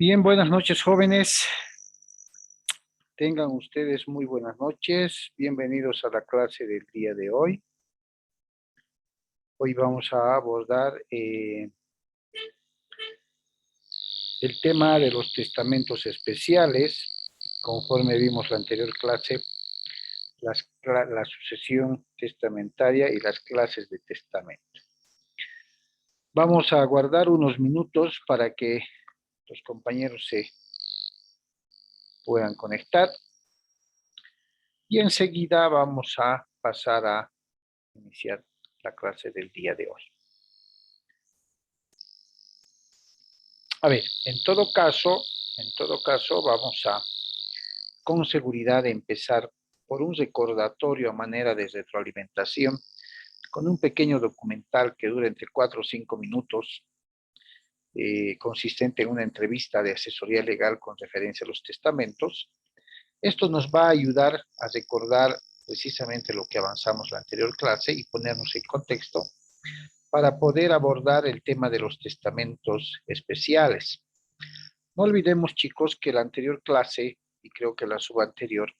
Bien, buenas noches, jóvenes. Tengan ustedes muy buenas noches. Bienvenidos a la clase del día de hoy. Hoy vamos a abordar el tema de los testamentos especiales. Conforme vimos la anterior clase, la sucesión testamentaria y las clases de testamento. Vamos a aguardar unos minutos para que los compañeros se puedan conectar. Y enseguida vamos a pasar a iniciar la clase del día de hoy. A ver, en todo caso, vamos a, con seguridad, empezar por un recordatorio a manera de retroalimentación, con un pequeño documental que dura entre 4 o 5 minutos, consistente en una entrevista de asesoría legal con referencia a los testamentos. Esto nos va a ayudar a recordar precisamente lo que avanzamos la anterior clase y ponernos en contexto para poder abordar el tema de los testamentos especiales. No olvidemos, chicos, que la anterior clase, y creo que la subanterior,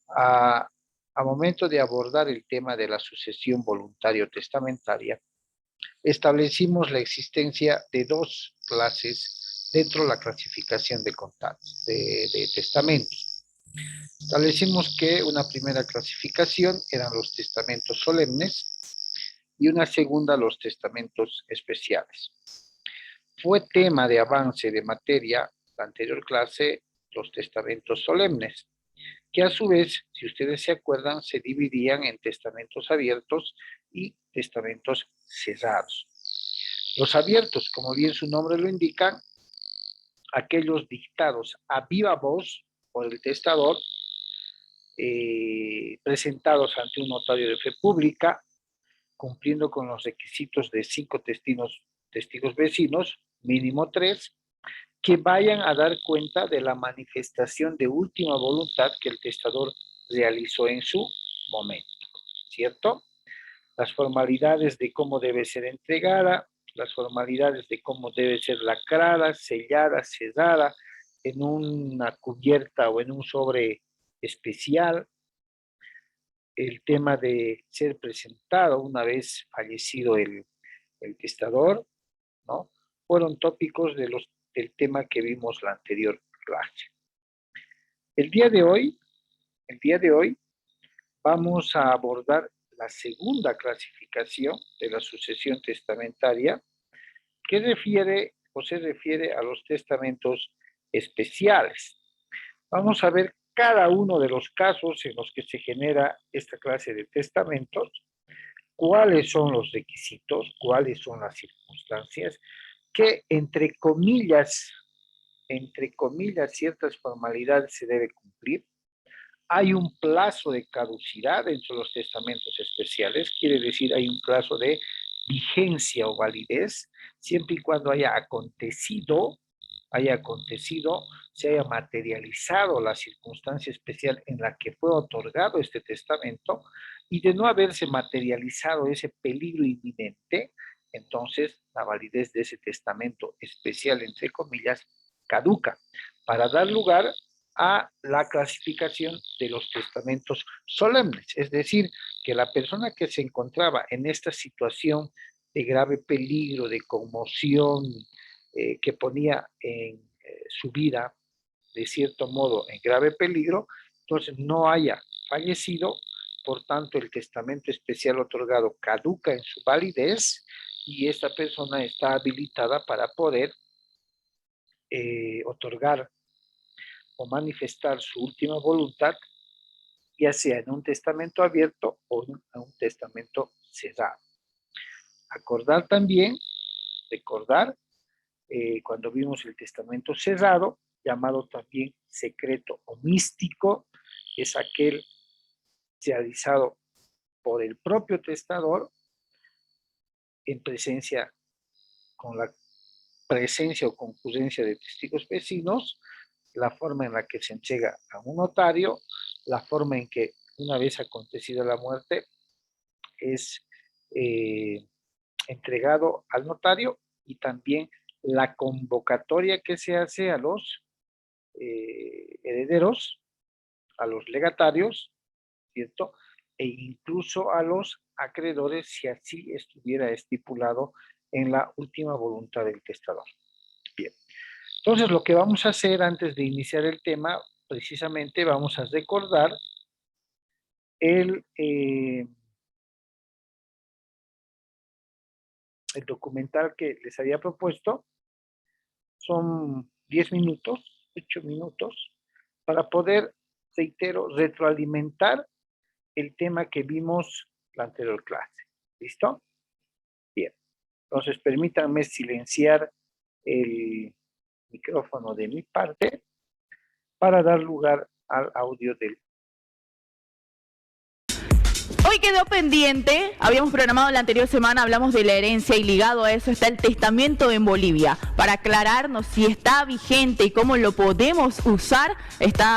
a momento de abordar el tema de la sucesión voluntario-testamentaria, establecimos la existencia de dos clases dentro de la clasificación de testamentos. Establecimos que una primera clasificación eran los testamentos solemnes y una segunda los testamentos especiales. Fue tema de avance de materia la anterior clase los testamentos solemnes, que a su vez, si ustedes se acuerdan, se dividían en testamentos abiertos y testamentos cerrados. Los abiertos, como bien su nombre lo indica, aquellos dictados a viva voz por el testador, presentados ante un notario de fe pública, cumpliendo con los requisitos de 5 testigos vecinos, mínimo 3, que vayan a dar cuenta de la manifestación de última voluntad que el testador realizó en su momento, ¿cierto? Las formalidades de cómo debe ser entregada, las formalidades de cómo debe ser lacrada, sellada, cerrada, en una cubierta o en un sobre especial, el tema de ser presentado una vez fallecido el testador, ¿no? Fueron tópicos del tema que vimos la anterior clase. El día de hoy vamos a abordar la segunda clasificación de la sucesión testamentaria, que se refiere a los testamentos especiales. Vamos a ver cada uno de los casos en los que se genera esta clase de testamentos, cuáles son los requisitos, cuáles son las circunstancias, que entre comillas, ciertas formalidades se debe cumplir. Hay un plazo de caducidad dentro de los testamentos especiales, quiere decir hay un plazo de vigencia o validez, siempre y cuando haya acontecido, se haya materializado la circunstancia especial en la que fue otorgado este testamento, y de no haberse materializado ese peligro inminente, entonces la validez de ese testamento especial, entre comillas, caduca, para dar lugar a la clasificación de los testamentos solemnes, es decir, que la persona que se encontraba en esta situación de grave peligro, de conmoción, que ponía en su vida, de cierto modo, en grave peligro, entonces no haya fallecido, por tanto el testamento especial otorgado caduca en su validez y esta persona está habilitada para poder otorgar o manifestar su última voluntad, ya sea en un testamento abierto o en un testamento cerrado. Acordar también, recordar, cuando vimos el testamento cerrado, llamado también secreto o místico, es aquel realizado por el propio testador en presencia, con la presencia o concurrencia de testigos vecinos, la forma en la que se entrega a un notario, la forma en que una vez acontecida la muerte es entregado al notario, y también la convocatoria que se hace a los herederos, a los legatarios, ¿cierto? E incluso a los acreedores, si así estuviera estipulado en la última voluntad del testador. Bien. Entonces, lo que vamos a hacer antes de iniciar el tema, precisamente vamos a recordar el documental que les había propuesto. Son 10 minutos, 8 minutos, para poder, reitero, retroalimentar el tema que vimos la anterior clase. ¿Listo? Bien. Entonces, permítanme silenciar el micrófono de mi parte para dar lugar al audio del... Hoy quedó pendiente, habíamos programado la anterior semana, hablamos de la herencia y ligado a eso está el testamento en Bolivia. Para aclararnos si está vigente y cómo lo podemos usar,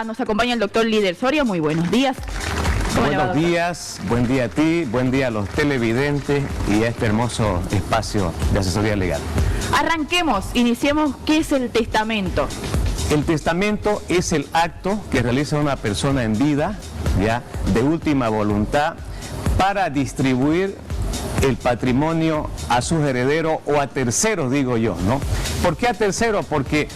nos acompaña el doctor Líder Soria. Muy buenos días. Buenos días, buen día a ti, buen día a los televidentes y a este hermoso espacio de asesoría legal. Arranquemos, iniciemos, ¿qué es el testamento? El testamento es el acto que realiza una persona en vida, ya, de última voluntad, para distribuir el patrimonio a sus herederos o a terceros, digo yo, ¿no? ¿Por qué a terceros? Porque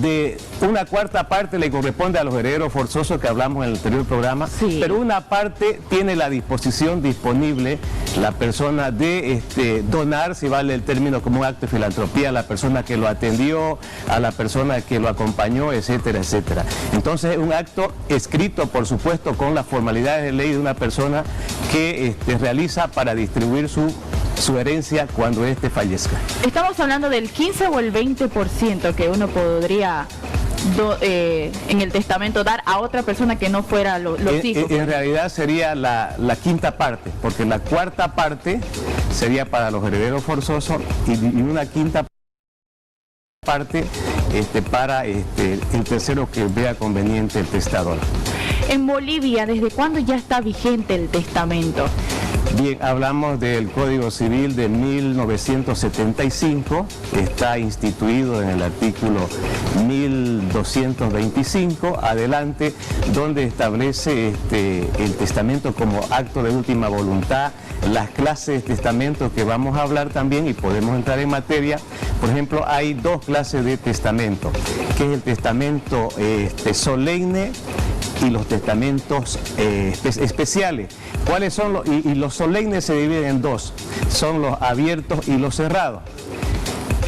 de una cuarta parte le corresponde a los herederos forzosos que hablamos en el anterior programa, sí, pero una parte tiene la disposición disponible la persona de donar, si vale el término, como un acto de filantropía, a la persona que lo atendió, a la persona que lo acompañó, etcétera, etcétera. Entonces es un acto escrito, por supuesto, con las formalidades de ley de una persona que realiza para distribuir su herencia cuando éste fallezca. Estamos hablando del 15 o el 20% que uno podría en el testamento dar a otra persona que no fuera los hijos. En realidad sería la quinta parte, porque la cuarta parte sería para los herederos forzosos y una quinta parte para el tercero que vea conveniente el testador. En Bolivia, ¿desde cuándo ya está vigente el testamento? Bien, hablamos del Código Civil de 1975, está instituido en el artículo 1225, adelante, donde establece el testamento como acto de última voluntad, las clases de testamento que vamos a hablar también y podemos entrar en materia. Por ejemplo, hay dos clases de testamento, que es el testamento solemne y los testamentos especiales. ¿Cuáles son los solemnes? Se dividen en dos, son los abiertos y los cerrados.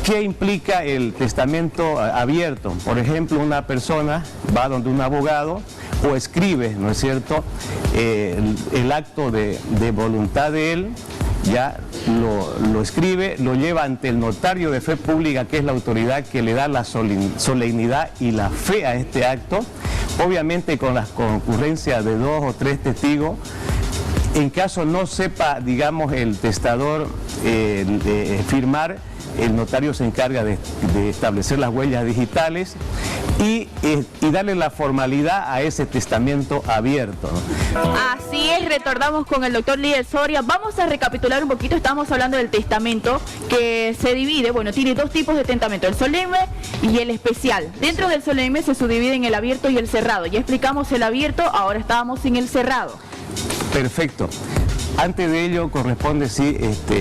¿Qué implica el testamento abierto? Por ejemplo, una persona va donde un abogado o escribe, ¿no es cierto?, el acto de voluntad de él, ya lo escribe, lo lleva ante el notario de fe pública, que es la autoridad que le da la solemnidad y la fe a este acto, obviamente con la concurrencia de 2 o 3 testigos. En caso no sepa, digamos, el testador firmar, el notario se encarga de establecer las huellas digitales y darle la formalidad a ese testamento abierto, ¿no? Así es, retornamos con el doctor Líder Soria. Vamos a recapitular un poquito, estamos hablando del testamento que se divide, bueno, tiene dos tipos de testamento, el solemne y el especial. Dentro del solemne se subdivide en el abierto y el cerrado. Ya explicamos el abierto, ahora estábamos en el cerrado. Perfecto. Antes de ello corresponde sí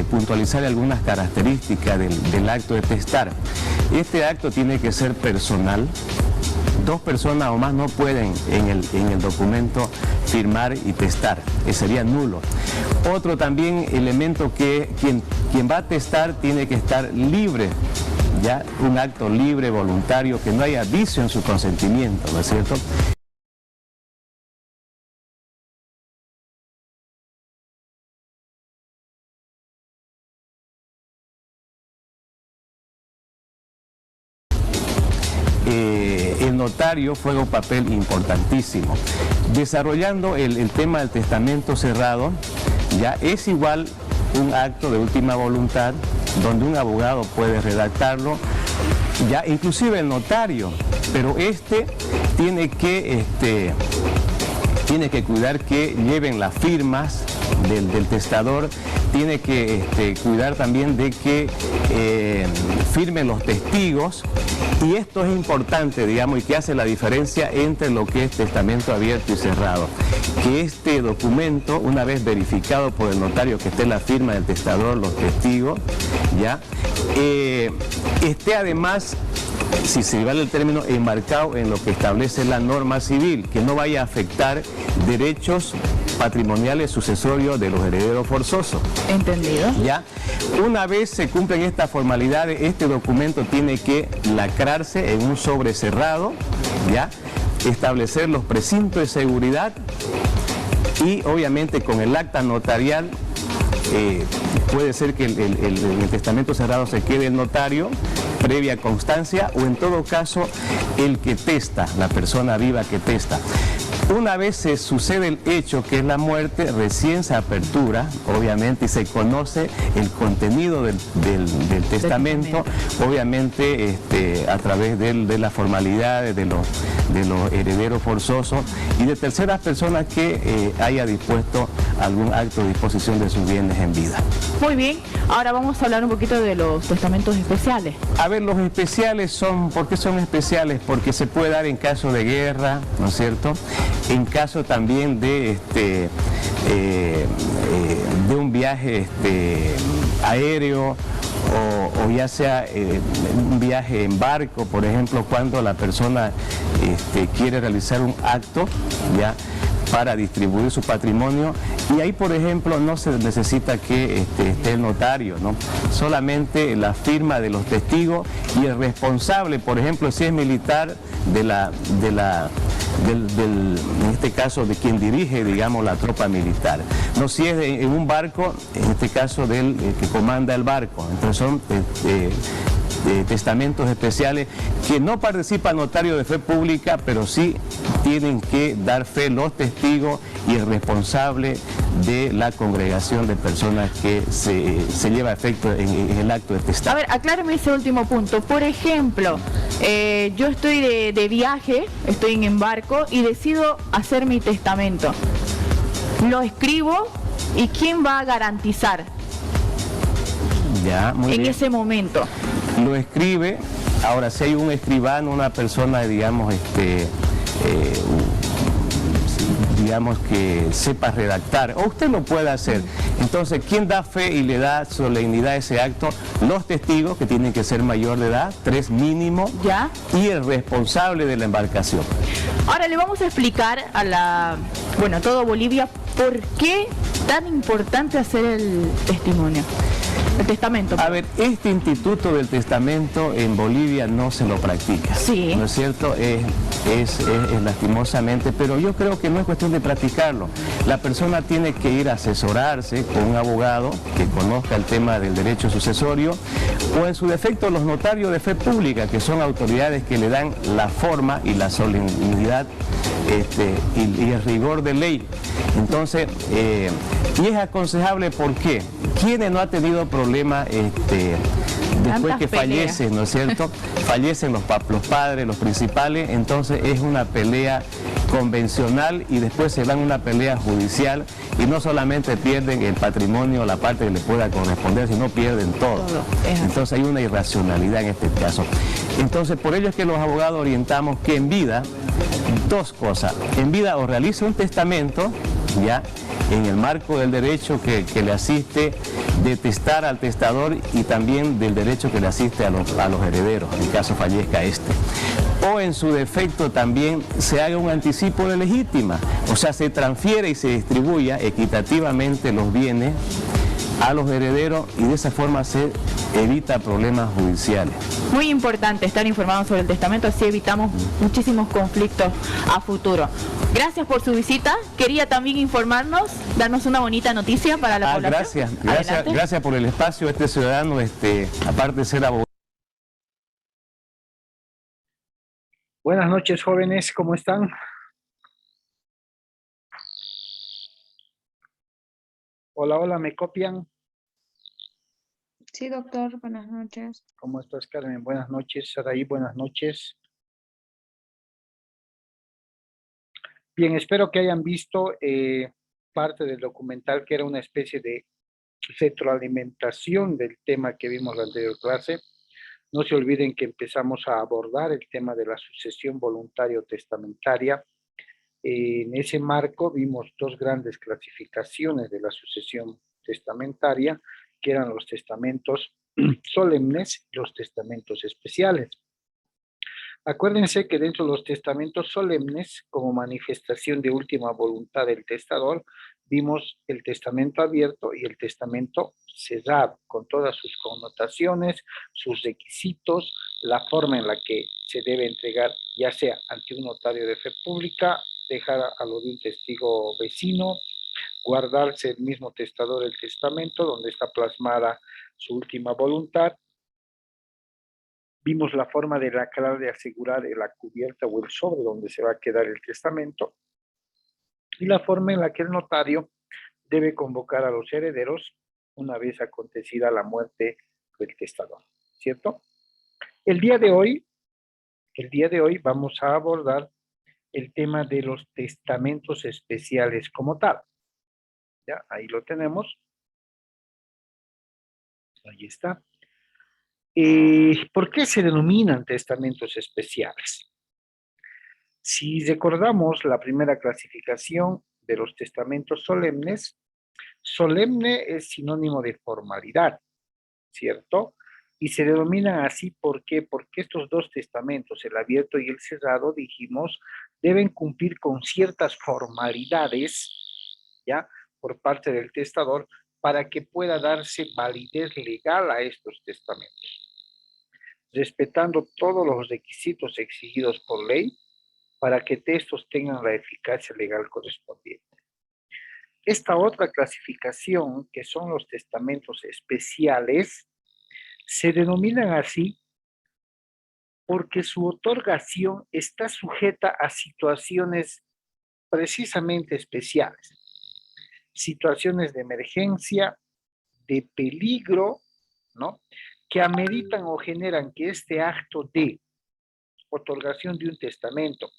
puntualizar algunas características del acto de testar. Este acto tiene que ser personal. 2 personas o más no pueden en el documento firmar y testar, sería nulo. Otro también elemento que quien va a testar tiene que estar libre, ya, un acto libre, voluntario, que no haya vicio en su consentimiento, ¿no es cierto? El notario juega un papel importantísimo. Desarrollando el tema del testamento cerrado, ya es igual un acto de última voluntad donde un abogado puede redactarlo, ya inclusive el notario, pero tiene que cuidar que lleven las firmas del testador tiene que cuidar también de que firmen los testigos, y esto es importante, digamos, y que hace la diferencia entre lo que es testamento abierto y cerrado, que este documento, una vez verificado por el notario que esté la firma del testador, los testigos, ya, esté además, si se vale el término, enmarcado en lo que establece la norma civil, que no vaya a afectar derechos patrimoniales sucesorios de los herederos forzosos. Entendido. ¿Ya? Una vez se cumplen estas formalidades, este documento tiene que lacrarse en un sobre cerrado, ¿ya? Establecer los precintos de seguridad y obviamente con el acta notarial. Puede ser que el testamento cerrado se quede el notario previa constancia, o en todo caso el que testa, la persona viva que testa. Una vez se sucede el hecho que es la muerte, recién se apertura, obviamente, y se conoce el contenido del testamento, obviamente a través de las formalidades de los herederos forzosos y de terceras personas que haya dispuesto algún acto de disposición de sus bienes en vida. Muy bien, ahora vamos a hablar un poquito de los testamentos especiales. A ver, los especiales ¿por qué son especiales? Porque se puede dar en caso de guerra, ¿no es cierto? En caso también de un viaje aéreo, o ya sea un viaje en barco, por ejemplo, cuando la persona quiere realizar un acto, ¿ya?, para distribuir su patrimonio, y ahí, por ejemplo, no se necesita que esté el notario, ¿no? Solamente la firma de los testigos y el responsable, por ejemplo, si es militar, en este caso de quien dirige, digamos, la tropa militar. No, si es en un barco, en este caso del que comanda el barco. Entonces son testamentos especiales que no participa el notario de fe pública, pero sí tienen que dar fe los testigos y el responsable de la congregación de personas que se lleva a efecto en el acto de testamento. A ver, aclárame ese último punto. Por ejemplo, yo estoy de viaje, estoy en barco y decido hacer mi testamento. Lo escribo, ¿y quién va a garantizar ya, muy en bien. ese momento? Lo escribe. Ahora, si hay un escribano, una persona, digamos, digamos que sepa redactar, o usted lo puede hacer. Entonces, ¿quién da fe y le da solemnidad a ese acto? Los testigos, que tienen que ser mayor de edad, 3 mínimo, ¿Ya? y el responsable de la embarcación. Ahora le vamos a explicar a todo Bolivia, por qué tan importante hacer el testimonio. El testamento. A ver, este instituto del testamento en Bolivia no se lo practica. Sí. ¿No es cierto? Es lastimosamente, pero yo creo que no es cuestión de practicarlo. La persona tiene que ir a asesorarse con un abogado que conozca el tema del derecho sucesorio, o en su defecto los notarios de fe pública, que son autoridades que le dan la forma y la solemnidad y el rigor de ley. Entonces, y es aconsejable, ¿por qué? ¿Quiénes no ha tenido problemas después que fallecen, ¿no es cierto? Fallecen los padres, los principales, entonces es una pelea convencional y después se dan una pelea judicial, y no solamente pierden el patrimonio, la parte que le pueda corresponder, sino pierden todo. Entonces hay una irracionalidad en este caso. Entonces, por ello es que los abogados orientamos que en vida, dos cosas: en vida o realice un testamento, ya, en el marco del derecho que le asiste de testar al testador, y también del derecho que le asiste a los herederos, en caso fallezca este. O en su defecto también se haga un anticipo de legítima, o sea, se transfiere y se distribuya equitativamente los bienes a los herederos, y de esa forma se evita problemas judiciales. Muy importante estar informados sobre el testamento, así evitamos muchísimos conflictos a futuro. Gracias por su visita. Quería también informarnos, darnos una bonita noticia para la población. Gracias por el espacio. Este ciudadano, aparte de ser abogado. Buenas noches, jóvenes, ¿cómo están? Hola, hola, ¿me copian? Sí, doctor, buenas noches. ¿Cómo estás, Carmen? Buenas noches, Saraí, buenas noches. Bien, espero que hayan visto parte del documental, que era una especie de retroalimentación del tema que vimos en la anterior clase. No se olviden que empezamos a abordar el tema de la sucesión voluntario-testamentaria. En ese marco vimos dos grandes clasificaciones de la sucesión testamentaria, que eran los testamentos solemnes y los testamentos especiales. Acuérdense que dentro de los testamentos solemnes, como manifestación de última voluntad del testador, vimos el testamento abierto y el testamento cerrado, con todas sus connotaciones, sus requisitos, la forma en la que se debe entregar, ya sea ante un notario de fe pública, dejar a lo de un testigo vecino, guardarse el mismo testador el testamento, donde está plasmada su última voluntad. Vimos la forma de lacrar, de asegurar la cubierta o el sobre donde se va a quedar el testamento. Y la forma en la que el notario debe convocar a los herederos una vez acontecida la muerte del testador, ¿cierto? El día de hoy vamos a abordar el tema de los testamentos especiales como tal. ¿Ya? Ahí lo tenemos. Ahí está. ¿Por qué se denominan testamentos especiales? Si recordamos la primera clasificación de los testamentos solemnes, solemne es sinónimo de formalidad, ¿cierto? Y se denominan así, ¿por qué? Porque estos dos testamentos, el abierto y el cerrado, dijimos, deben cumplir con ciertas formalidades, ¿ya? Por parte del testador, para que pueda darse validez legal a estos testamentos, respetando todos los requisitos exigidos por ley para que estos tengan la eficacia legal correspondiente. Esta otra clasificación, que son los testamentos especiales, se denominan así porque su otorgación está sujeta a situaciones precisamente especiales, situaciones de emergencia, de peligro, ¿no? Que ameritan o generan que este acto de otorgación de un testamento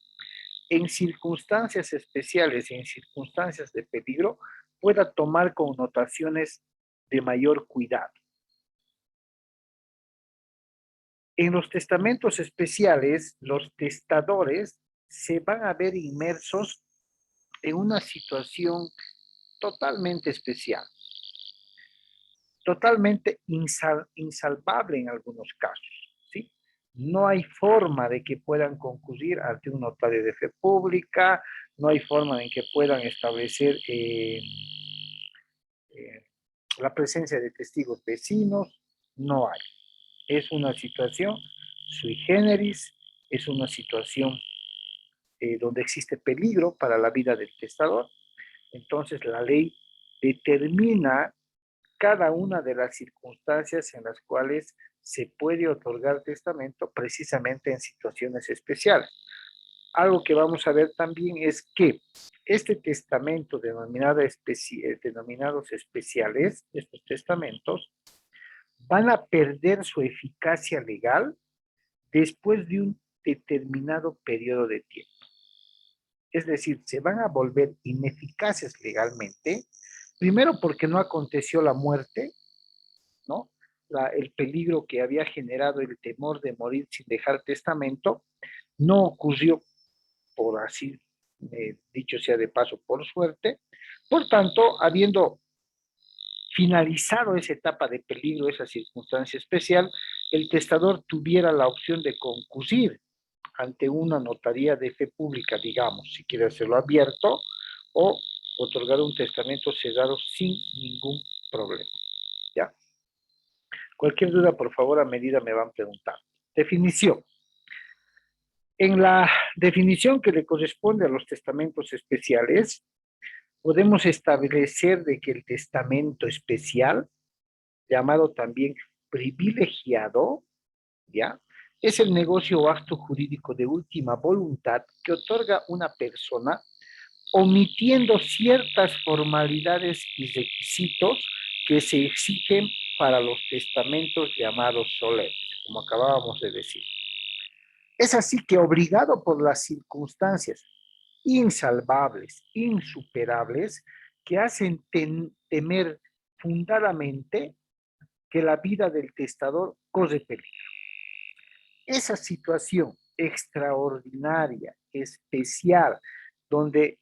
en circunstancias especiales y en circunstancias de peligro pueda tomar connotaciones de mayor cuidado. En los testamentos especiales, los testadores se van a ver inmersos en una situación totalmente especial, totalmente insalvable en algunos casos, ¿sí? No hay forma de que puedan concurrir ante un notario de fe pública, no hay forma en que puedan establecer la presencia de testigos vecinos, no hay. Es una situación sui generis, es una situación donde existe peligro para la vida del testador. Entonces la ley determina cada una de las circunstancias en las cuales se puede otorgar testamento precisamente en situaciones especiales. Algo que vamos a ver también es que este testamento denominados especiales, estos testamentos, van a perder su eficacia legal después de un determinado periodo de tiempo. Es decir, se van a volver ineficaces legalmente, primero porque no aconteció la muerte, ¿no? El peligro que había generado el temor de morir sin dejar testamento, no ocurrió, por así dicho sea de paso, por suerte. Por tanto, habiendo finalizado esa etapa de peligro, esa circunstancia especial, el testador tuviera la opción de concurrir ante una notaría de fe pública, digamos, si quiere hacerlo abierto, o otorgar un testamento cerrado sin ningún problema. ¿Ya? Cualquier duda, por favor, a medida me van preguntando. Definición. En la definición que le corresponde a los testamentos especiales, podemos establecer de que el testamento especial, llamado también privilegiado, ¿ya?, es el negocio o acto jurídico de última voluntad que otorga una persona omitiendo ciertas formalidades y requisitos que se exigen para los testamentos llamados solemnes, como acabábamos de decir. Es así que obligado por las circunstancias insalvables, insuperables, que hacen temer fundadamente que la vida del testador corre peligro. Esa situación extraordinaria, especial, donde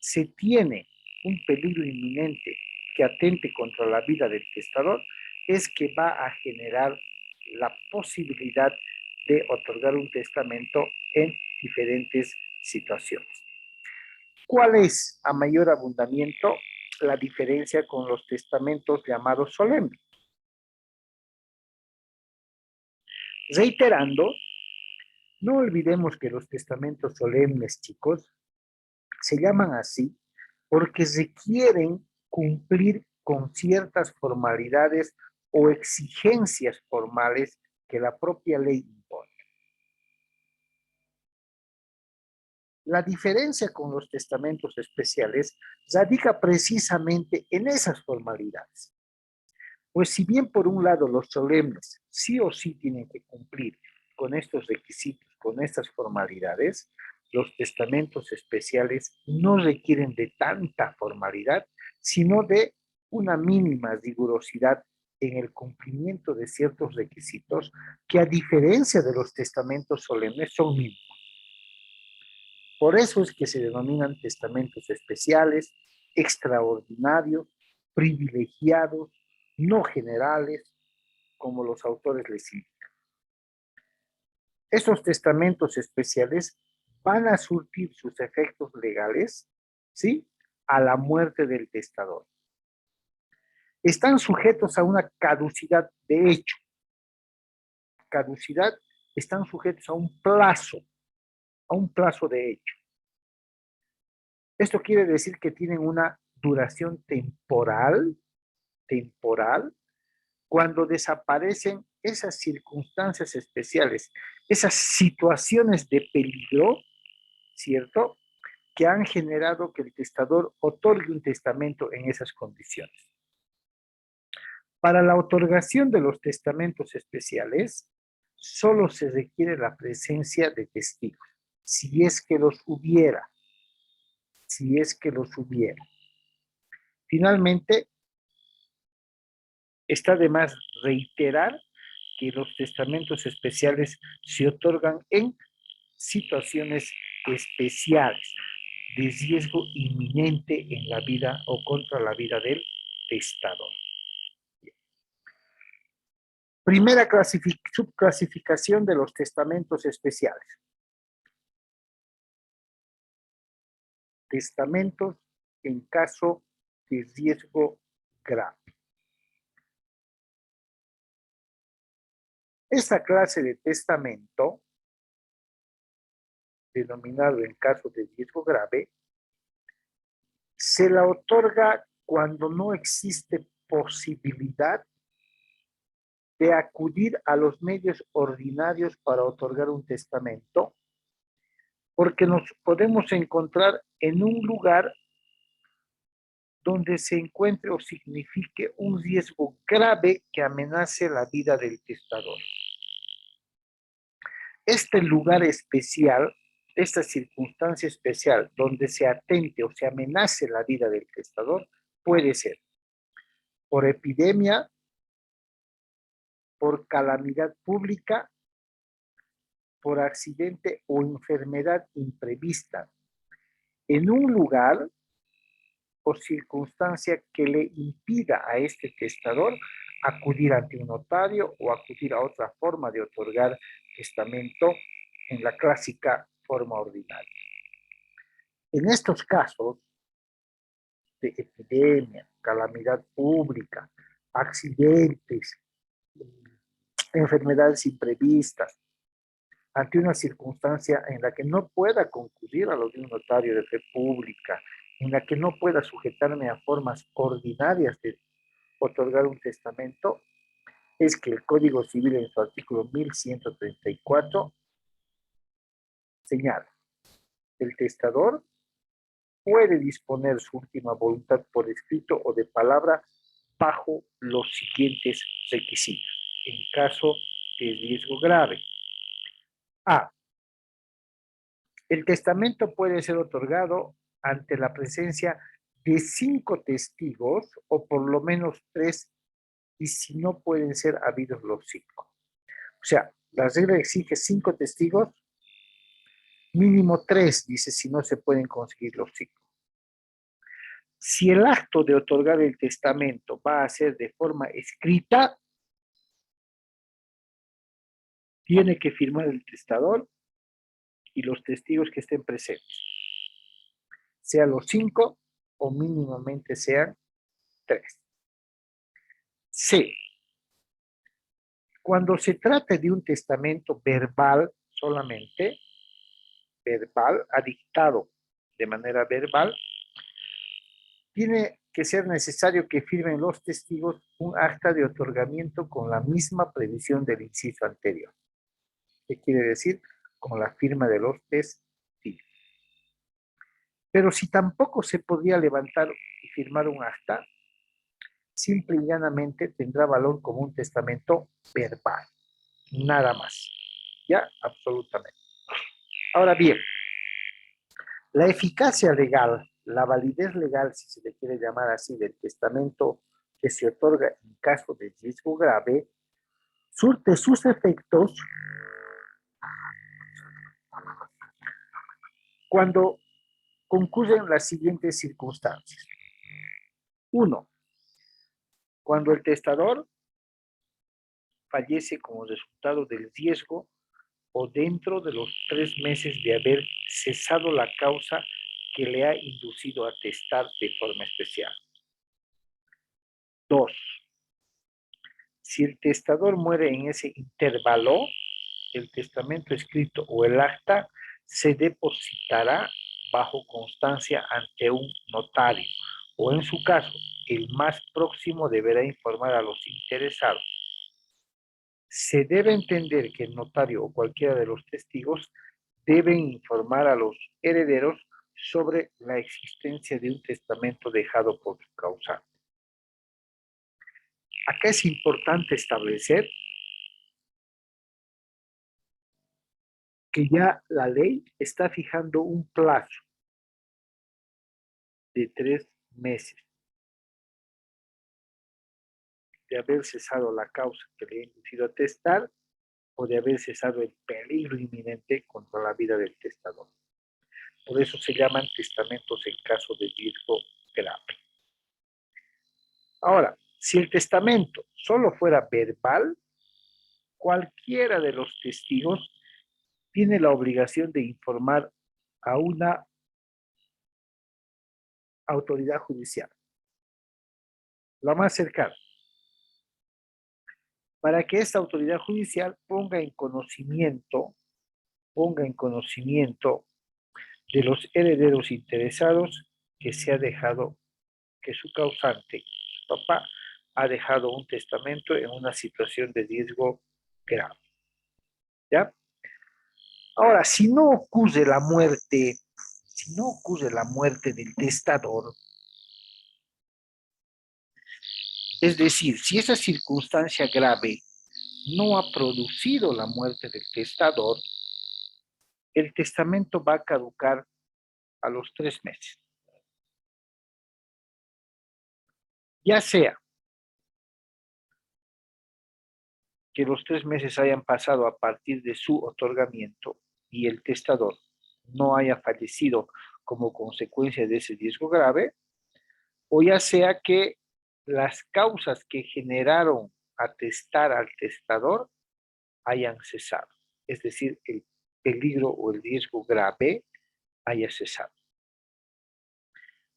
se tiene un peligro inminente que atente contra la vida del testador, es que va a generar la posibilidad de otorgar un testamento en diferentes situaciones. ¿Cuál es a mayor abundamiento la diferencia con los testamentos llamados solemnes? Reiterando, no olvidemos que los testamentos solemnes, chicos, se llaman así porque requieren cumplir con ciertas formalidades o exigencias formales que la propia ley impone. La diferencia con los testamentos especiales radica precisamente en esas formalidades. Pues si bien por un lado los solemnes sí o sí tienen que cumplir con estos requisitos, con estas formalidades, los testamentos especiales no requieren de tanta formalidad, sino de una mínima rigurosidad en el cumplimiento de ciertos requisitos que, a diferencia de los testamentos solemnes, son mínimos. Por eso es que se denominan testamentos especiales, extraordinarios, privilegiados, no generales, como los autores les indican. Estos testamentos especiales van a surtir sus efectos legales, ¿sí?, a la muerte del testador. Están sujetos a una caducidad de hecho. Caducidad, están sujetos a un plazo de hecho. Esto quiere decir que tienen una duración temporal, cuando desaparecen esas circunstancias especiales, esas situaciones de peligro, ¿cierto?, que han generado que el testador otorgue un testamento en esas condiciones. Para la otorgación de los testamentos especiales, solo se requiere la presencia de testigos, si es que los hubiera. Finalmente, está de más reiterar que los testamentos especiales se otorgan en situaciones especiales de riesgo inminente en la vida o contra la vida del testador. Primera subclasificación de los testamentos especiales. Testamentos en caso de riesgo grave. Esta clase de testamento, denominado en caso de riesgo grave, se la otorga cuando no existe posibilidad de acudir a los medios ordinarios para otorgar un testamento, porque nos podemos encontrar en un lugar donde se encuentre o signifique un riesgo grave que amenace la vida del testador. Este lugar especial, esta circunstancia especial donde se atente o se amenace la vida del testador, puede ser por epidemia, por calamidad pública, por accidente o enfermedad imprevista, en un lugar o circunstancia que le impida a este testador acudir ante un notario o acudir a otra forma de otorgar testamento en la clásica forma ordinaria. En estos casos de epidemia, calamidad pública, accidentes, enfermedades imprevistas, ante una circunstancia en la que no pueda concurrir a lo de un notario de fe pública, en la que no pueda sujetarme a formas ordinarias de otorgar un testamento, es que el Código Civil en su artículo 1134 señala: el testador puede disponer su última voluntad por escrito o de palabra bajo los siguientes requisitos, en caso de riesgo grave. A. El testamento puede ser otorgado ante la presencia de 5 testigos o por lo menos 3, y si no pueden ser habidos los 5. O sea, la regla exige 5 testigos, mínimo 3, dice, si no se pueden conseguir los 5. Si el acto de otorgar el testamento va a ser de forma escrita, tiene que firmar el testador y los testigos que estén presentes. Sean los 5 o mínimamente sean 3. C. Cuando se trata de un testamento verbal solamente, verbal, adictado de manera verbal, tiene que ser necesario que firmen los testigos un acta de otorgamiento con la misma previsión del inciso anterior. ¿Qué quiere decir? Con la firma de los testigos. Pero si tampoco se podría levantar y firmar un acta, simple y llanamente tendrá valor como un testamento verbal. Nada más. ¿Ya? Absolutamente. Ahora bien, la eficacia legal, la validez legal, si se le quiere llamar así, del testamento que se otorga en caso de riesgo grave, surte sus efectos cuando concurren las siguientes circunstancias. 1. Cuando el testador fallece como resultado del riesgo o dentro de los 3 meses de haber cesado la causa que le ha inducido a testar de forma especial. 2. Si el testador muere en ese intervalo, el testamento escrito o el acta se depositará bajo constancia ante un notario, o en su caso, el más próximo deberá informar a los interesados. Se debe entender que el notario o cualquiera de los testigos deben informar a los herederos sobre la existencia de un testamento dejado por su causante. Acá es importante establecer que ya la ley está fijando un plazo de 3 meses de haber cesado la causa que le ha inducido a testar o de haber cesado el peligro inminente contra la vida del testador. Por eso se llaman testamentos en caso de riesgo grave. Ahora, si el testamento solo fuera verbal, cualquiera de los testigos tiene la obligación de informar a una autoridad judicial, la más cercana, para que esta autoridad judicial ponga en conocimiento de los herederos interesados que se ha dejado, que su causante, su papá, ha dejado un testamento en una situación de riesgo grave. ¿Ya? Ahora, si no ocurre la muerte del testador, es decir, si esa circunstancia grave no ha producido la muerte del testador, el testamento va a caducar a los 3 meses. Ya sea que los 3 meses hayan pasado a partir de su otorgamiento y el testador no haya fallecido como consecuencia de ese riesgo grave, o ya sea que las causas que generaron atestar al testador hayan cesado, es decir, el peligro o el riesgo grave haya cesado.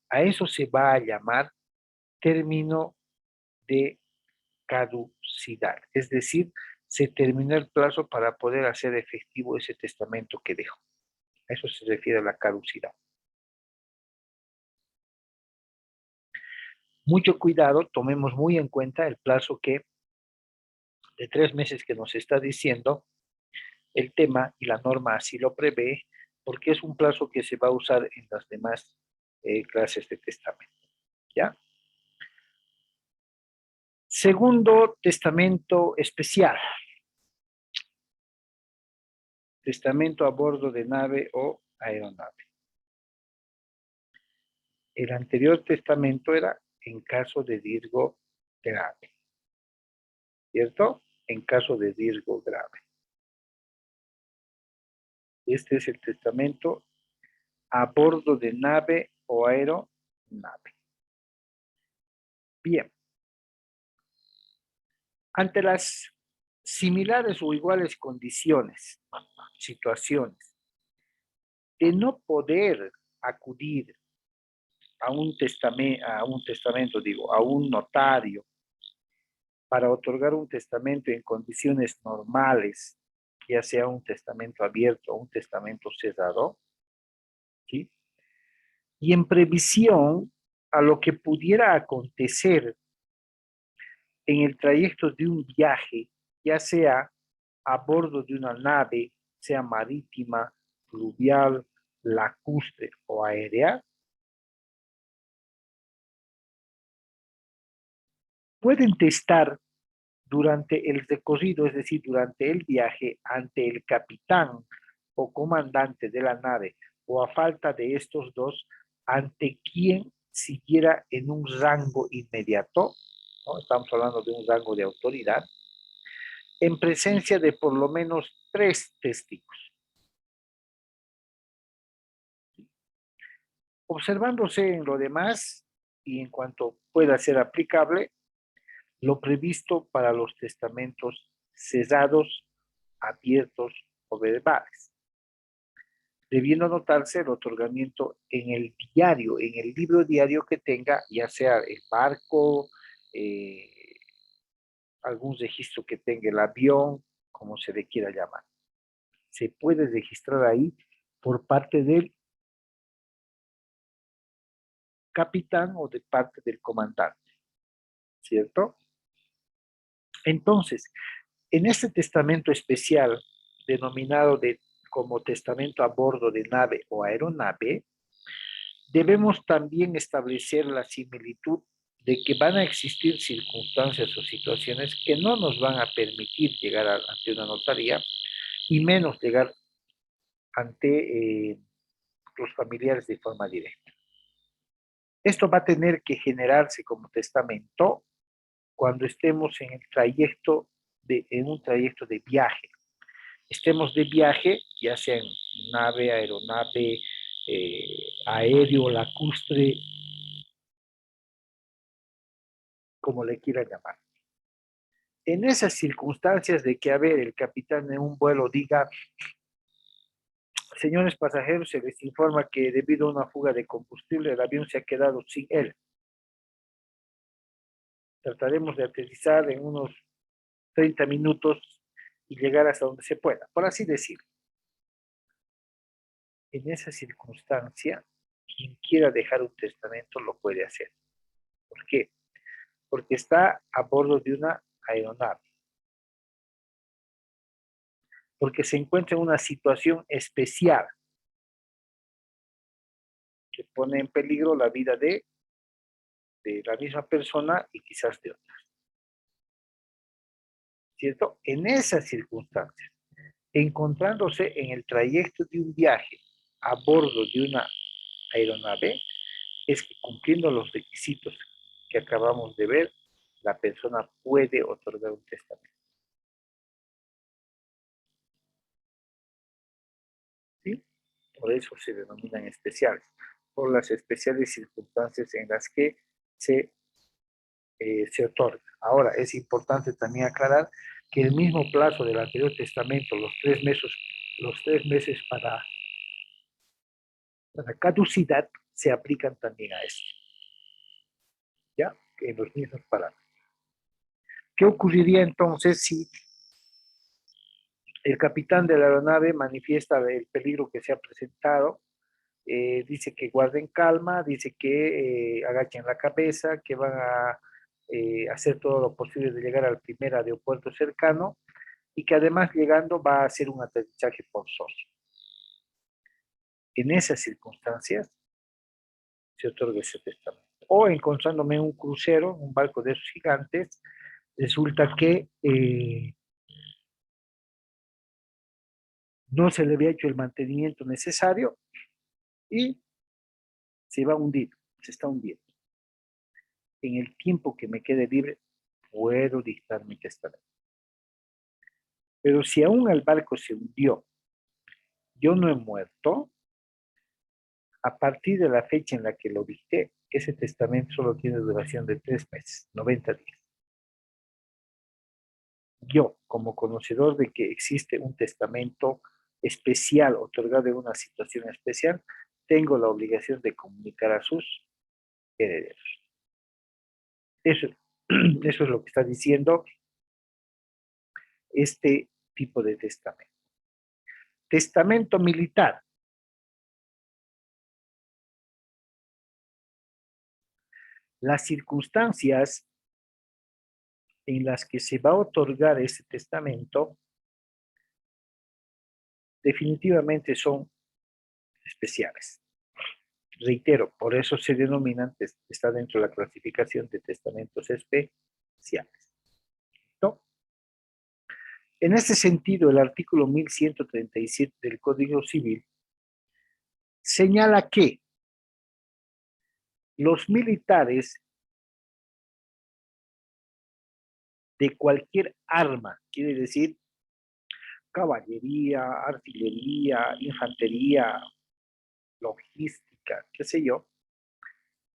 A eso se va a llamar término de caducidad, es decir, se terminó el plazo para poder hacer efectivo ese testamento que dejó. A eso se refiere a la caducidad. Mucho cuidado, tomemos muy en cuenta el plazo de 3 meses que nos está diciendo el tema y la norma así lo prevé, porque es un plazo que se va a usar en las demás clases de testamento. ¿Ya? Segundo, testamento especial. Testamento a bordo de nave o aeronave. El anterior testamento era en caso de riesgo grave, ¿cierto? En caso de riesgo grave. Este es el testamento a bordo de nave o aeronave. Bien. Ante las similares o iguales condiciones, situaciones, de no poder acudir a un testamento, a un notario, para otorgar un testamento en condiciones normales, ya sea un testamento abierto o un testamento cerrado, ¿sí? Y en previsión a lo que pudiera acontecer en el trayecto de un viaje, ya sea a bordo de una nave, sea marítima, fluvial, lacustre o aérea, pueden testar durante el recorrido, es decir, durante el viaje, ante el capitán o comandante de la nave, o a falta de estos dos, ante quien siguiera en un rango inmediato, ¿no? Estamos hablando de un rango de autoridad, en presencia de por lo menos 3 testigos. Observándose en lo demás y en cuanto pueda ser aplicable, lo previsto para los testamentos cerrados, abiertos o verbales, debiendo anotarse el otorgamiento en el diario, en el libro diario que tenga, ya sea el barco, algún registro que tenga el avión, como se le quiera llamar. Se puede registrar ahí por parte del capitán o de parte del comandante, ¿cierto? Entonces, en este testamento especial, denominado como testamento a bordo de nave o aeronave, debemos también establecer la similitud de que van a existir circunstancias o situaciones que no nos van a permitir llegar ante una notaría y menos llegar ante los familiares de forma directa. Esto va a tener que generarse como testamento cuando estemos en un trayecto de viaje. Estemos de viaje, ya sea en nave, aeronave, aéreo, lacustre, como le quieran llamar. En esas circunstancias de que, a ver, el capitán en un vuelo diga, señores pasajeros, se les informa que debido a una fuga de combustible, el avión se ha quedado sin él. Trataremos de aterrizar en unos 30 minutos y llegar hasta donde se pueda, por así decirlo. En esa circunstancia, quien quiera dejar un testamento lo puede hacer. ¿Por qué? Porque está a bordo de una aeronave. Porque se encuentra en una situación especial que pone en peligro la vida de la misma persona y quizás de otra. ¿Cierto? En esas circunstancias, encontrándose en el trayecto de un viaje a bordo de una aeronave, es que cumpliendo los requisitos que acabamos de ver, la persona puede otorgar un testamento. ¿Sí? Por eso se denominan especiales, por las especiales circunstancias en las que se otorga. Ahora, es importante también aclarar que el mismo plazo del anterior testamento, los 3 meses para caducidad, se aplican también a esto. ¿Ya? En los mismos parámetros. ¿Qué ocurriría entonces si el capitán de la aeronave manifiesta el peligro que se ha presentado? Dice que guarden calma, dice que agachen la cabeza, que van a hacer todo lo posible de llegar al primer aeropuerto cercano y que además llegando va a hacer un aterrizaje forzoso. En esas circunstancias se otorga ese testamento. O encontrándome en un crucero, un barco de esos gigantes, resulta que no se le había hecho el mantenimiento necesario y se va a hundir. se está hundiendo. En el tiempo que me quede libre, puedo dictar mi testamento. Pero si aún el barco se hundió, yo no he muerto, a partir de la fecha en la que lo dicté, ese testamento solo tiene duración de 3 meses, 90 días. Yo, como conocedor de que existe un testamento especial otorgado en una situación especial, tengo la obligación de comunicar a sus herederos. Eso es lo que está diciendo este tipo de testamento. Testamento militar. Las circunstancias en las que se va a otorgar ese testamento definitivamente son especiales. Reitero, por eso se denominan, está dentro de la clasificación de testamentos especiales. ¿No? En ese sentido, el artículo 1137 del Código Civil señala que los militares de cualquier arma, quiere decir caballería, artillería, infantería, logística, qué sé yo,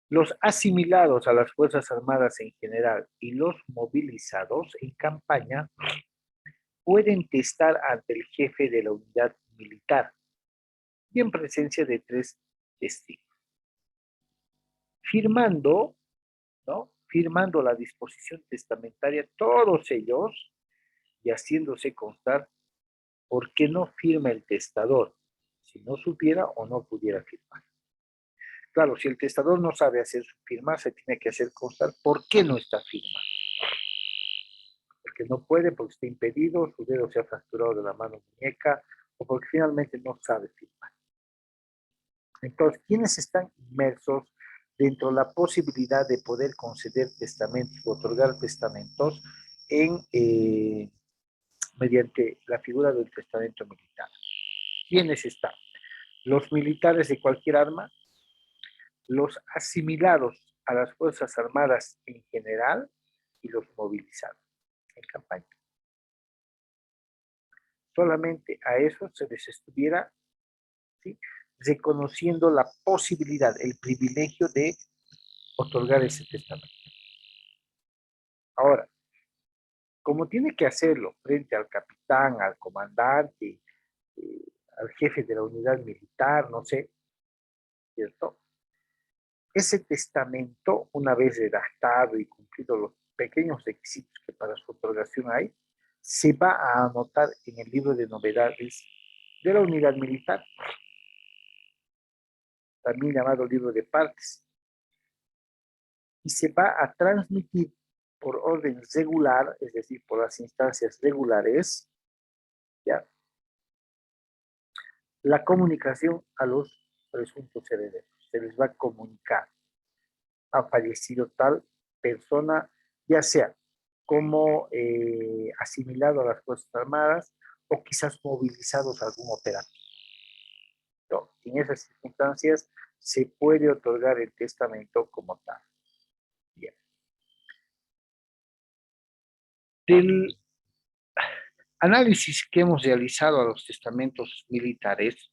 los asimilados a las Fuerzas Armadas en general y los movilizados en campaña pueden testar ante el jefe de la unidad militar y en presencia de 3 testigos. Firmando, ¿no? Firmando la disposición testamentaria, todos ellos, y haciéndose constar por qué no firma el testador, si no supiera o no pudiera firmar. Claro, si el testador no sabe hacer su firma, se tiene que hacer constar por qué no está firmando. Porque no puede, porque está impedido, su dedo se ha fracturado de la mano muñeca, o porque finalmente no sabe firmar. Entonces, ¿quiénes están inmersos dentro de la posibilidad de poder conceder testamentos o otorgar testamentos mediante la figura del testamento militar? ¿Quiénes están? Los militares de cualquier arma, los asimilados a las Fuerzas Armadas en general y los movilizados en campaña. Solamente a eso se les estuviera, ¿sí?, reconociendo la posibilidad, el privilegio de otorgar ese testamento. Ahora, como tiene que hacerlo frente al capitán, al comandante, al jefe de la unidad militar, no sé, ¿cierto? Ese testamento, una vez redactado y cumplido los pequeños requisitos que para su otorgación hay, se va a anotar en el libro de novedades de la unidad militar, también llamado libro de partes, y se va a transmitir por orden regular, es decir, por las instancias regulares, ¿ya?, la comunicación a los presuntos herederos. Se les va a comunicar: ha fallecido tal persona, ya sea como asimilado a las Fuerzas Armadas o quizás movilizados a algún operativo. ¿No? En esas circunstancias se puede otorgar el testamento como tal. Bien. Del análisis que hemos realizado a los testamentos militares,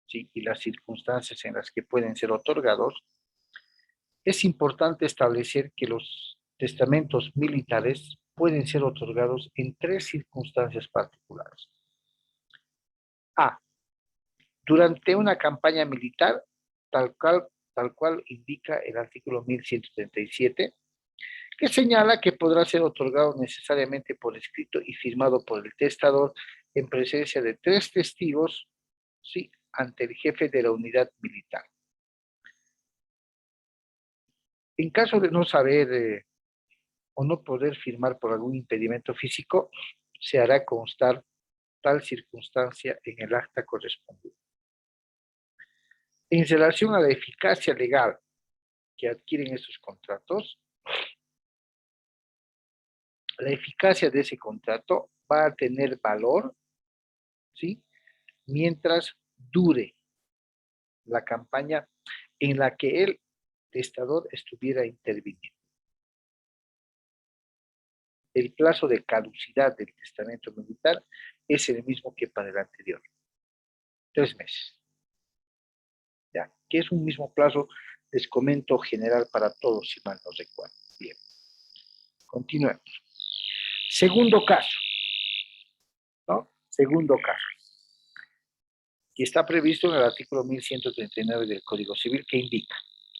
¿sí?, y las circunstancias en las que pueden ser otorgados, es importante establecer que los testamentos militares pueden ser otorgados en 3 circunstancias particulares. A. Durante una campaña militar, tal cual indica el artículo 1137, que señala que podrá ser otorgado necesariamente por escrito y firmado por el testador en presencia de 3 testigos, ¿sí?, ante el jefe de la unidad militar. En caso de no saber o no poder firmar por algún impedimento físico, se hará constar tal circunstancia en el acta correspondiente. En relación a la eficacia legal que adquieren estos contratos, la eficacia de ese contrato va a tener valor, ¿sí?, mientras dure la campaña en la que él testador estuviera interviniendo. El plazo de caducidad del testamento militar es el mismo que para el anterior. 3 meses. ¿Ya? Que es un mismo plazo, les comento general para todos, si mal no recuerdo. Bien. Continuemos. Segundo caso. ¿No? Segundo caso. Y está previsto en el artículo 1139 del Código Civil, que indica: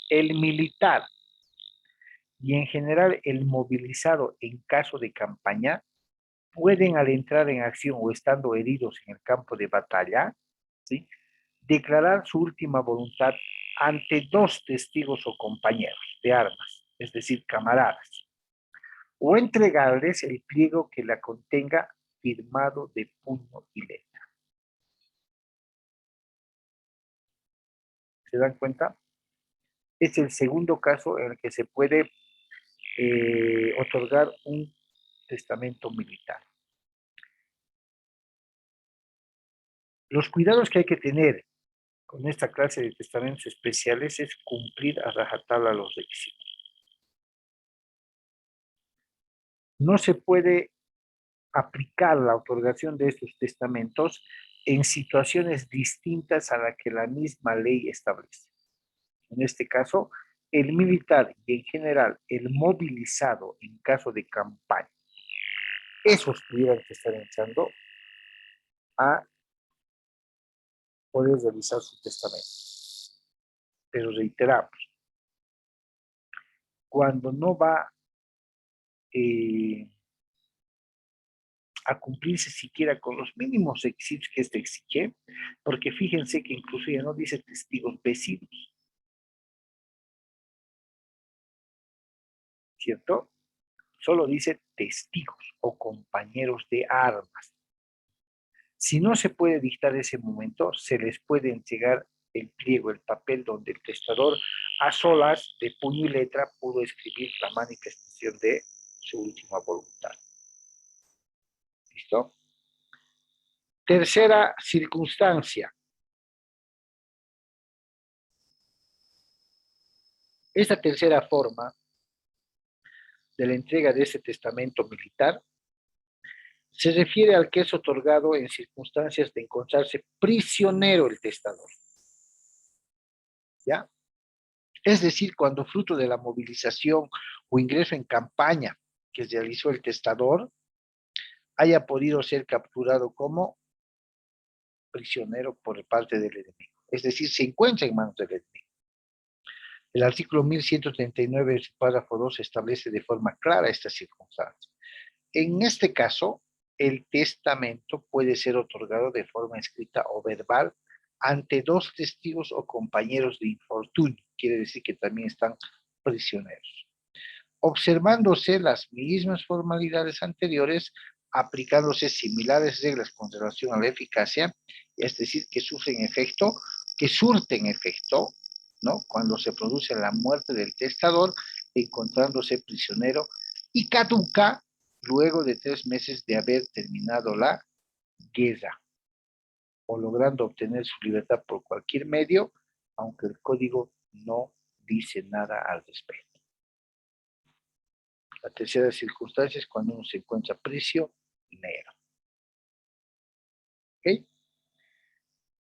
el militar y en general el movilizado en caso de campaña pueden, al entrar en acción o estando heridos en el campo de batalla, ¿sí?, declarar su última voluntad ante 2 testigos o compañeros de armas, es decir, camaradas, o entregarles el pliego que la contenga firmado de puño y letra. ¿Se dan cuenta? Es el segundo caso en el que se puede otorgar un testamento militar. Los cuidados que hay que tener con esta clase de testamentos especiales es cumplir a rajatabla los requisitos. No se puede aplicar la otorgación de estos testamentos en situaciones distintas a la que la misma ley establece. En este caso, el militar y en general el movilizado en caso de campaña, esos tuvieran que estar echando a poder realizar su testamento. Pero reiteramos, cuando no va a cumplirse siquiera con los mínimos requisitos que este exige, porque fíjense que incluso ya no dice testigos vecinos, ¿cierto? Solo dice testigos o compañeros de armas. Si no se puede dictar ese momento, se les puede entregar el pliego, el papel donde el testador a solas, de puño y letra, pudo escribir la manifestación de su última voluntad. ¿Listo? Tercera circunstancia. Esta tercera forma de la entrega de ese testamento militar se refiere al que es otorgado en circunstancias de encontrarse prisionero el testador. ¿Ya? Es decir, cuando fruto de la movilización o ingreso en campaña que realizó el testador, haya podido ser capturado como prisionero por parte del enemigo. Es decir, se encuentra en manos del enemigo. El artículo 1139, su párrafo 2, establece de forma clara esta circunstancia. En este caso, el testamento puede ser otorgado de forma escrita o verbal ante 2 testigos o compañeros de infortunio. Quiere decir que también están prisioneros. Observándose las mismas formalidades anteriores, aplicándose similares reglas con relación a la eficacia, es decir, que surten efecto, ¿no?, cuando se produce la muerte del testador, encontrándose prisionero, y caduca luego de 3 meses de haber terminado la guerra, o logrando obtener su libertad por cualquier medio, aunque el código no dice nada al respecto. La tercera circunstancia es cuando uno se encuentra prisionero. ¿Ok?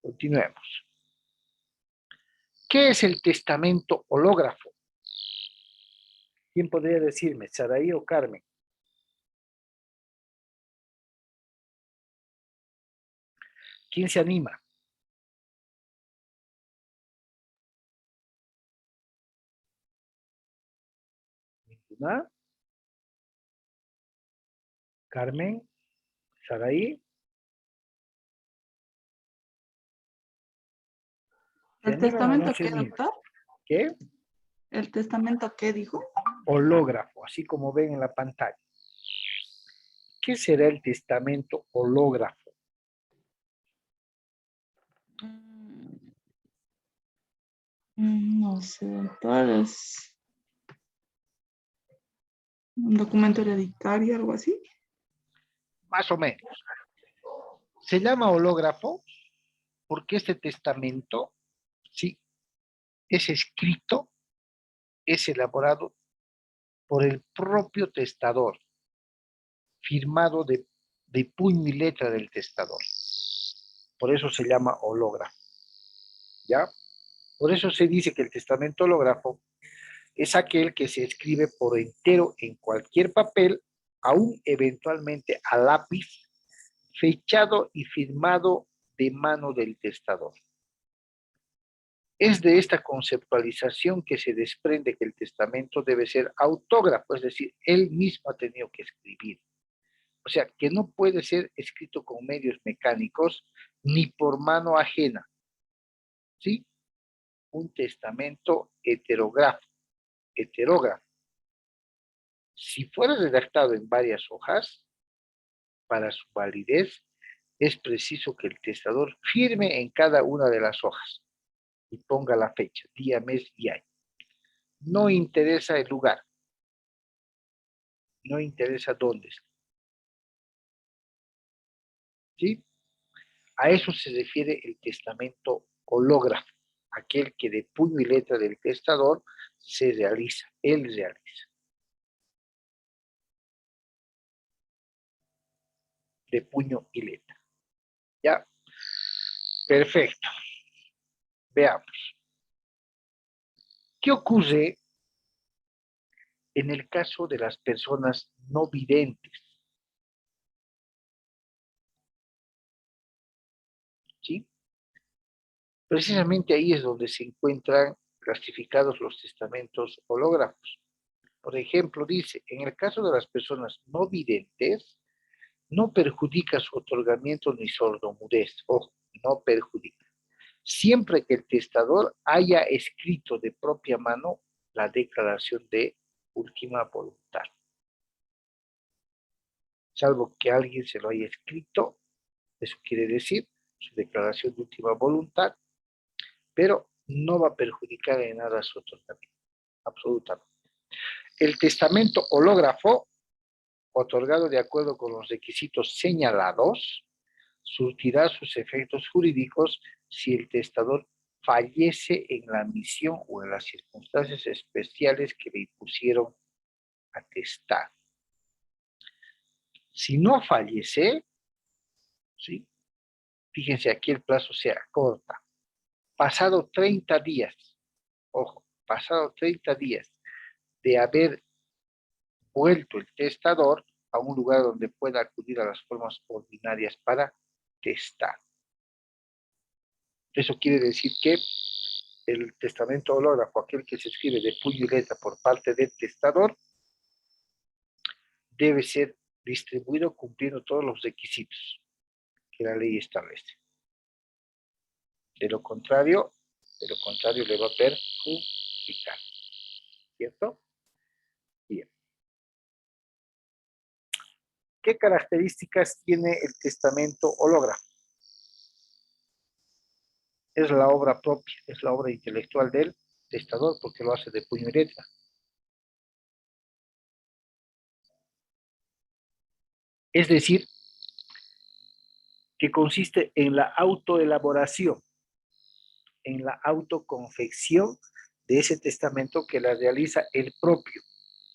Continuemos. ¿Qué es el testamento hológrafo? ¿Quién podría decirme? ¿Saraí o Carmen? ¿Quién se anima? ¿Ninguna? ¿Carmen? ¿Saraí? ¿Se ¿El animan o no testamento se qué, animan? doctor? ¿Qué? ¿El testamento qué dijo? Hológrafo, así como ven en la pantalla. ¿Qué será el testamento hológrafo? No sé, doctor, es un documento hereditario, algo así. Más o menos. Se llama hológrafo porque este testamento, sí, es escrito es elaborado por el propio testador, firmado de puño y letra del testador. Por eso se llama hológrafo. ¿Ya? Por eso se dice que el testamento hológrafo es aquel que se escribe por entero en cualquier papel, aún eventualmente a lápiz, fechado y firmado de mano del testador. Es de esta conceptualización que se desprende que el testamento debe ser autógrafo, es decir, él mismo ha tenido que escribir. O sea, que no puede ser escrito con medios mecánicos ni por mano ajena. ¿Sí? Un testamento heterógrafo. Si fuera redactado en varias hojas, para su validez, es preciso que el testador firme en cada una de las hojas y ponga la fecha, día, mes y año. No interesa el lugar, no interesa dónde está. ¿Sí? A eso se refiere el testamento hológrafo, aquel que de puño y letra del testador se realiza, él realiza. De puño y letra. ¿Ya? Perfecto. Veamos. ¿Qué ocurre en el caso de las personas no videntes? ¿Sí? Precisamente ahí es donde se encuentran clasificados los testamentos hológrafos. Por ejemplo, dice, en el caso de las personas no videntes, no perjudica su otorgamiento ni sordomudez. Ojo, no perjudica. Siempre que el testador haya escrito de propia mano la declaración de última voluntad. Salvo que alguien se lo haya escrito, eso quiere decir su declaración de última voluntad, pero no va a perjudicar en nada su otorgamiento, absolutamente. El testamento hológrafo, otorgado de acuerdo con los requisitos señalados, surtirá sus efectos jurídicos si el testador fallece en la misión o en las circunstancias especiales que le impusieron a testar. Si no fallece, ¿sí? Fíjense, aquí el plazo se acorta. Pasado 30 días, ojo, pasado 30 días de haber vuelto el testador a un lugar donde pueda acudir a las formas ordinarias para testar. Eso quiere decir que el testamento hológrafo, aquel que se escribe de puño y letra por parte del testador, debe ser distribuido cumpliendo todos los requisitos que la ley establece. De lo contrario le va a perjudicar. ¿Cierto? Bien. ¿Qué características tiene el testamento hológrafo? Es la obra propia, es la obra intelectual del testador, porque lo hace de puño y letra. Es decir, que consiste en la autoelaboración, en la autoconfección de ese testamento que la realiza el propio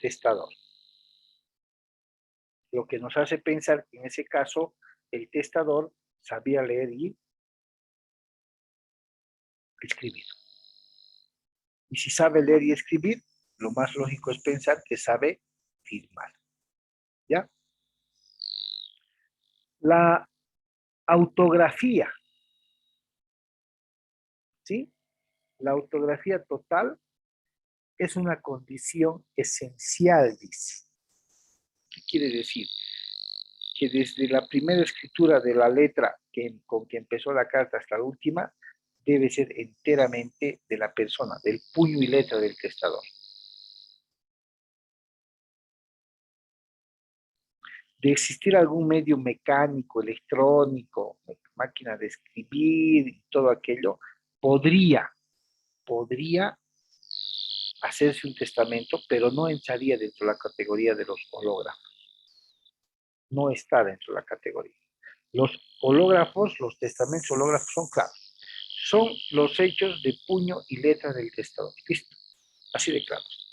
testador. Lo que nos hace pensar que en ese caso el testador sabía leer y escribir. Y si sabe leer y escribir, lo más lógico es pensar que sabe firmar. ¿Ya? La autografía, ¿sí? La autografía total es una condición esencial, dice. ¿Qué quiere decir? Que desde la primera escritura de la letra con que empezó la carta hasta la última, debe ser enteramente de la persona, del puño y letra del testador. De existir algún medio mecánico, electrónico, máquina de escribir y todo aquello, podría hacerse un testamento, pero no entraría dentro de la categoría de los hológrafos. No está dentro de la categoría. Los hológrafos, los testamentos hológrafos son claros. Son los hechos de puño y letra del testador. Listo. Así de claros.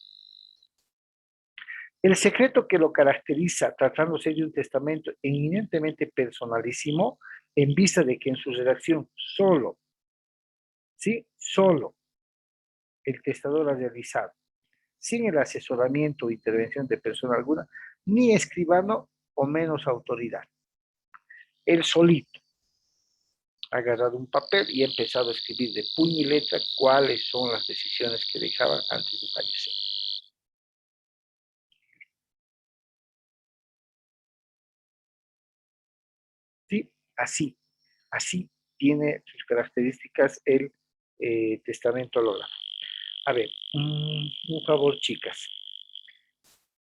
El secreto que lo caracteriza, tratándose de un testamento eminentemente personalísimo, en vista de que en su redacción solo, ¿sí? Solo el testador ha realizado, sin el asesoramiento o intervención de persona alguna, ni escribano o menos autoridad. Él solito ha agarrado un papel y ha empezado a escribir de puño y letra cuáles son las decisiones que dejaban antes de fallecer. Sí, así tiene sus características el testamento hológrafo. A ver, un favor, chicas.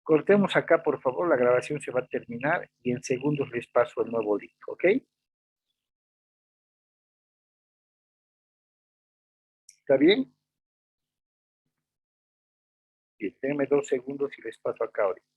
Cortemos acá, por favor, la grabación se va a terminar y en segundos les paso el nuevo link, ¿ok? ¿Está bien? Denme 2 segundos y les paso acá ahorita.